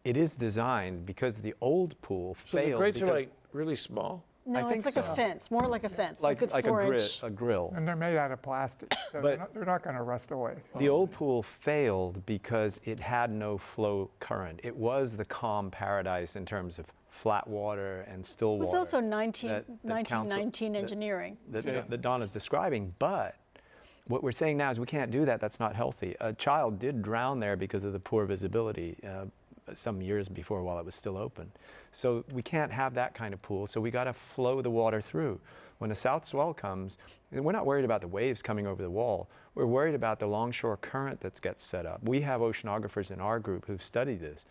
it is designed because the old pool failed. So the grates are like really small? No, it's like a fence, more like a fence, like a 4-inch. a grill. And they're made out of plastic, so they're not going to rust away. The old pool failed because it had no flow current. It was the calm paradise in terms of flat water and still water. It was also 1919 engineering. That Donna's describing, but what we're saying now is we can't do that. That's not healthy. A child did drown there because of the poor visibility some years before while it was still open. So we can't have that kind of pool, so we got to flow the water through. When a south swell comes, we're not worried about the waves coming over the wall. We're worried about the longshore current that gets set up. We have oceanographers in our group who've studied this,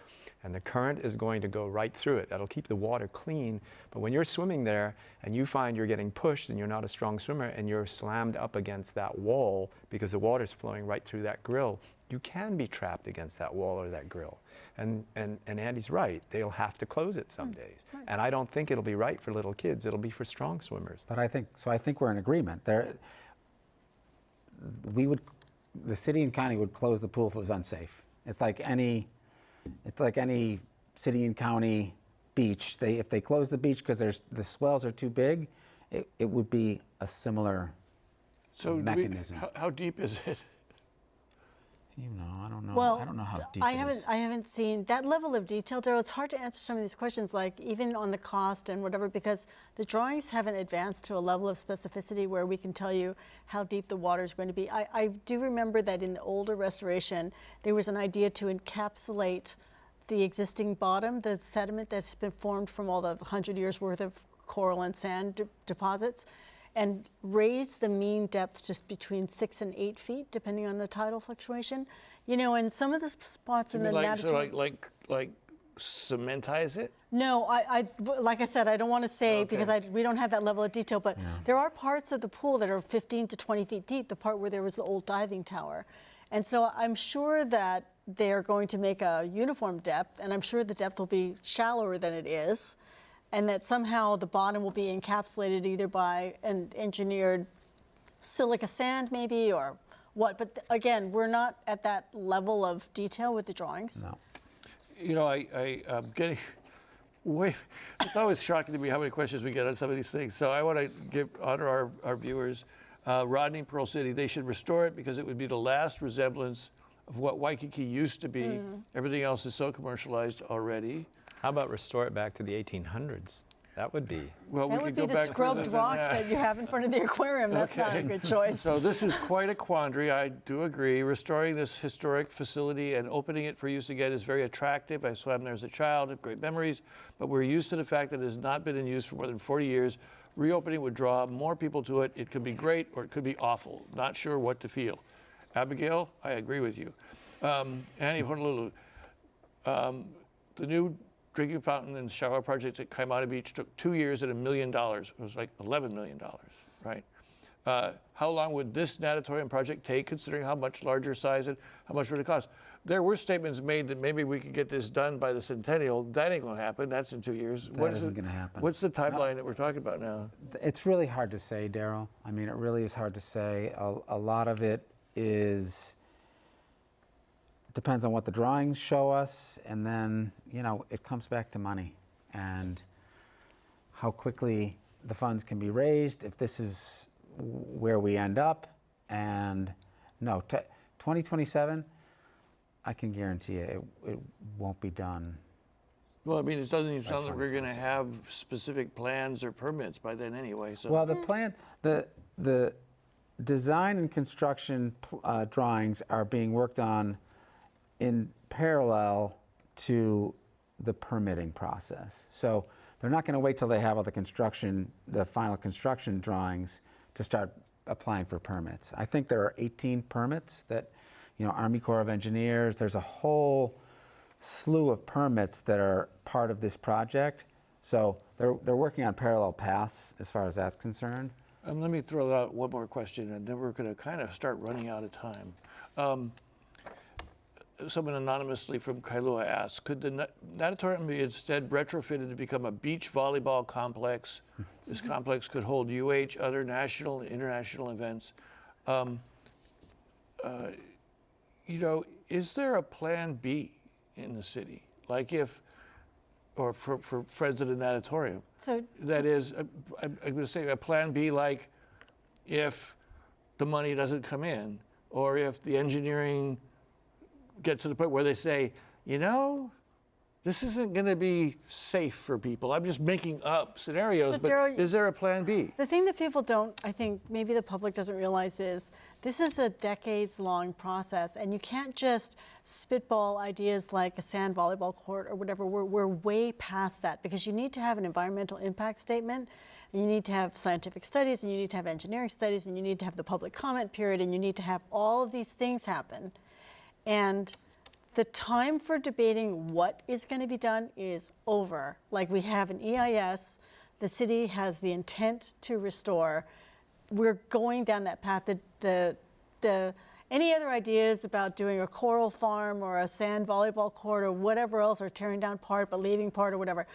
and the current is going to go right through it. That'll keep the water clean, but when you're swimming there and you find you're getting pushed and you're not a strong swimmer and you're slammed up against that wall because the water's flowing right through that grill, you can be trapped against that wall or that grill. And Andy's right, they'll have to close it some days. Right. And I don't think it'll be right for little kids, it'll be for strong swimmers. But I think we're in agreement. The city and county would close the pool if it was unsafe. It's like any city and county beach. If they close the beach because the swells are too big, it would be a similar mechanism. How deep is it? I don't know. Well, I don't know how deep I haven't seen that level of detail, Daryl. It's hard to answer some of these questions, like even on the cost and whatever, because the drawings haven't advanced to a level of specificity where we can tell you how deep the water is going to be. I do remember that in the older restoration, there was an idea to encapsulate the existing bottom, the sediment that's been formed from all the 100 years worth of coral and sand deposits, and raise the mean depth just between 6 and 8 feet, depending on the tidal fluctuation. And some of the spots in the natatorium. So like cementize it? No, like I said, I don't want to say because we don't have that level of detail, but there are parts of the pool that are 15 to 20 feet deep, the part where there was the old diving tower. And so I'm sure that they're going to make a uniform depth, and I'm sure the depth will be shallower than it is, and that somehow the bottom will be encapsulated either by an engineered silica sand maybe or what. But again, we're not at that level of detail with the drawings. No. I'm getting way, it's always shocking to me how many questions we get on some of these things. So I want to honor our viewers. Rodney, Pearl City, they should restore it because it would be the last resemblance of what Waikīkī used to be. Everything else is so commercialized already. How about restore it back to the 1800s? That would be. Well, that would be the scrubbed rock that you have in front of the aquarium. That's not a good choice. So this is quite a quandary. I do agree. Restoring this historic facility and opening it for use again is very attractive. I swam there as a child, have great memories, but we're used to the fact that it has not been in use for more than 40 years. Reopening would draw more people to it. It could be great or it could be awful. Not sure what to feel. Abigail, I agree with you. Annie Honolulu, the new drinking fountain and shower project at Kaimana Beach took 2 years at $1 million. It was like $11 million, right? How long would this natatorium project take, considering how much larger size and how much would it cost? There were statements made that maybe we could get this done by the centennial. That ain't going to happen. That's in 2 years. That isn't going to happen. What's the timeline that we're talking about now? It's really hard to say, Daryl. I mean, it really is hard to say. A lot of it depends on what the drawings show us, and then, you know, it comes back to money and how quickly the funds can be raised, if this is where we end up. And no, 2027, I can guarantee you it won't be done. Well, I mean, it doesn't even sound like we're going to have specific plans or permits by then anyway. So. Well, the design and construction drawings are being worked on in parallel to the permitting process. So they're not going to wait till they have all the final construction drawings to start applying for permits. I think there are 18 permits that, you know, Army Corps of Engineers, there's a whole slew of permits that are part of this project. So they're working on parallel paths as far as that's concerned. Let me throw out one more question, and then we're going to kind of start running out of time. Someone anonymously from Kailua asked, could the natatorium be instead retrofitted to become a beach volleyball complex? This complex could hold other national and international events. You know, is there a plan B in the city? Like or for Friends of the Natatorium? That is, I'm going to say a plan B, like if the money doesn't come in, or if the engineering gets to the point where they say, you know, this isn't going to be safe for people. I'm just making up scenarios, but Daryl, is there a plan B? The thing that people don't, I think maybe the public doesn't realize is this is a decades-long process, and you can't just spitball ideas like a sand volleyball court or whatever. We're way past that, because you need to have an environmental impact statement, and you need to have scientific studies, and you need to have engineering studies, and you need to have the public comment period, and you need to have all of these things happen. And the time for debating what is going to be done is over. Like, we have an EIS, the city has the intent to restore. We're going down that path. Any other ideas about doing a coral farm or a sand volleyball court or whatever else, or tearing down part but leaving part or whatever,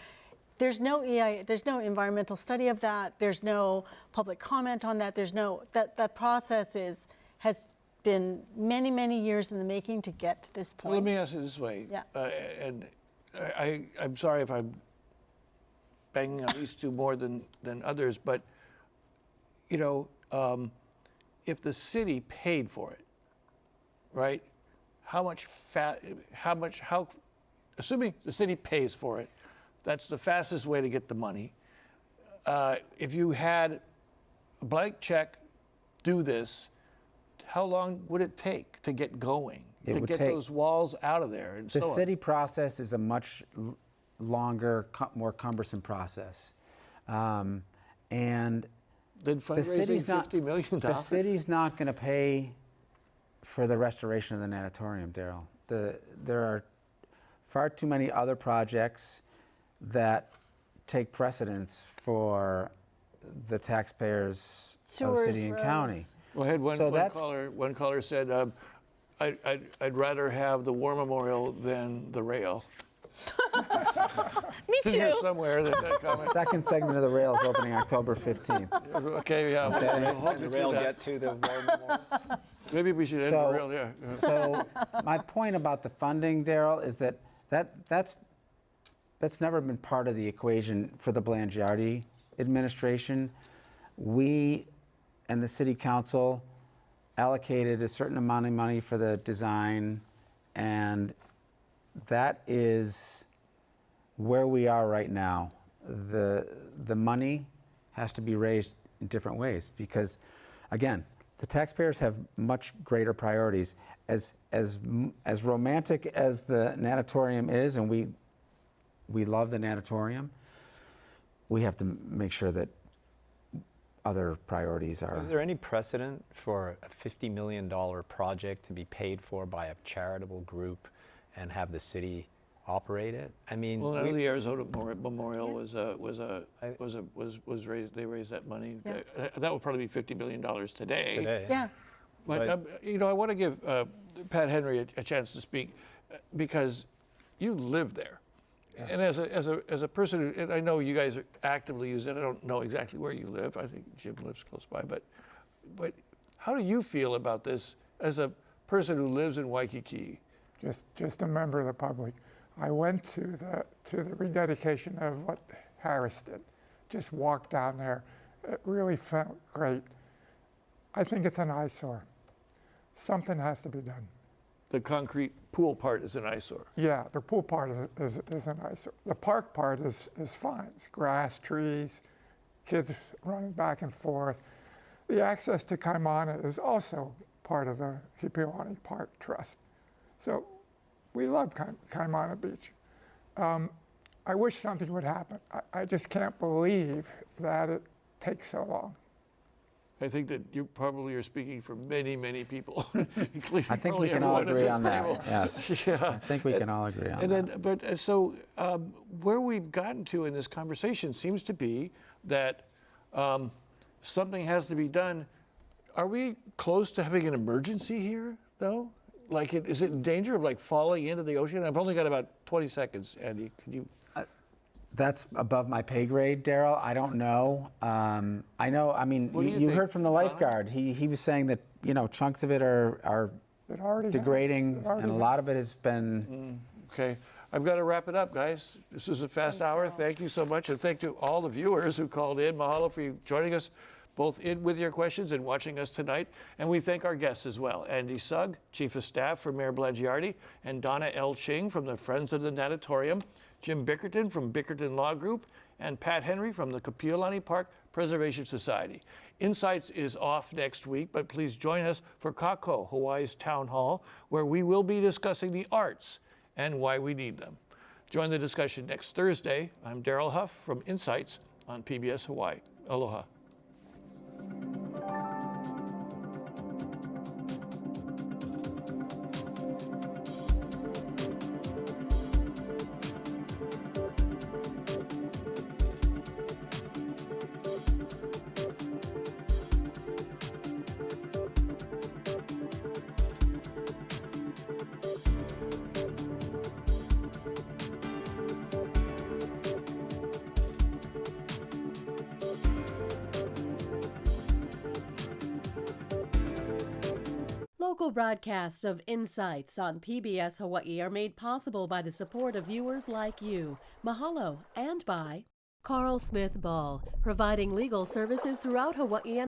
there's no there's no environmental study of that. There's no public comment on that. There's no, that process has been many, many years in the making to get to this point. Well, let me ask it this way. Yeah. And I'm sorry if I'm banging on these two more than others, but, you know, if the city paid for it, right? Assuming the city pays for it, that's the fastest way to get the money. If you had a blank check, do this, how long would it take to get going, to get those walls out of there? And the city process is a much longer, more cumbersome process. And then fundraising the city's $50 million. The city's not going to pay for the restoration of the natatorium, Daryl. There are far too many other projects that take precedence for the taxpayers of the city and county. Well, I had one caller said, I'd rather have the War Memorial than the rail. Me too. Here somewhere that comment. The second segment of the rail is opening October 15th. Okay, yeah. Can the rail get to the War Memorial? Maybe we should end the rail, yeah. So my point about the funding, Daryl, is that's never been part of the equation for the Blangiardi administration. We and the city council allocated a certain amount of money for the design, and that is where we are right now. The money has to be raised in different ways because, again, the taxpayers have much greater priorities. As romantic as the natatorium is, and we love the natatorium, we have to make sure that other priorities are. Is there any precedent for a $50 million project to be paid for by a charitable group and have the city operate it. I mean, Well, I know the Arizona Memorial was raised. They raised that money. Yeah. That would probably be $50 billion today. today. Yeah. But you know, I want to give Pat Henry a chance to speak because you live there, and as a person, who, and I know you guys actively use it. I don't know exactly where you live. I think Jim lives close by, but how do you feel about this as a person who lives in Waikīkī? Just a member of the public. I went to the rededication of what Harris did. Just walked down there. It really felt great. I think it's an eyesore. Something has to be done. The concrete pool part is an eyesore. Yeah, the pool part is an eyesore. The park part is fine. It's grass, trees, kids running back and forth. The access to Kaimana is also part of the Kapiʻolani Park Trust. So we love Kaimana Beach. I wish something would happen. I just can't believe that it takes so long. I think that you probably are speaking for many, many people. I think we can all agree on that. Yes. Yeah. I think we can all agree on that. And then, but so where we've gotten to in this conversation seems to be that something has to be done. Are we close to having an emergency here, though? Like, is it in danger of like falling into the ocean? I've only got about 20 seconds, Andy. Could you? That's above my pay grade, Daryl. I don't know. I know. I mean, What do you you think, heard from the lifeguard. He was saying that chunks of it are It already degrading, has. It already and a lot of it has been. Okay, I've got to wrap it up, guys. This is a fast hour. Thank you so much, and thank you to all the viewers who called in. Mahalo for you joining us, both in with your questions and watching us tonight. And we thank our guests as well: Andy Sugg, Chief of Staff for Mayor Blangiardi, and Donna L. Ching from the Friends of the Natatorium, Jim Bickerton from Bickerton Law Group, and Pat Henry from the Kapiʻolani Park Preservation Society. Insights is off next week, but please join us for Kako, Hawaii's Town Hall, where we will be discussing the arts and why we need them. Join the discussion next Thursday. I'm Daryl Huff from Insights on PBS Hawaii. Aloha. Local broadcasts of Insights on PBS Hawaiʻi are made possible by the support of viewers like you. Mahalo, and by Carl Smith Ball, providing legal services throughout Hawaii and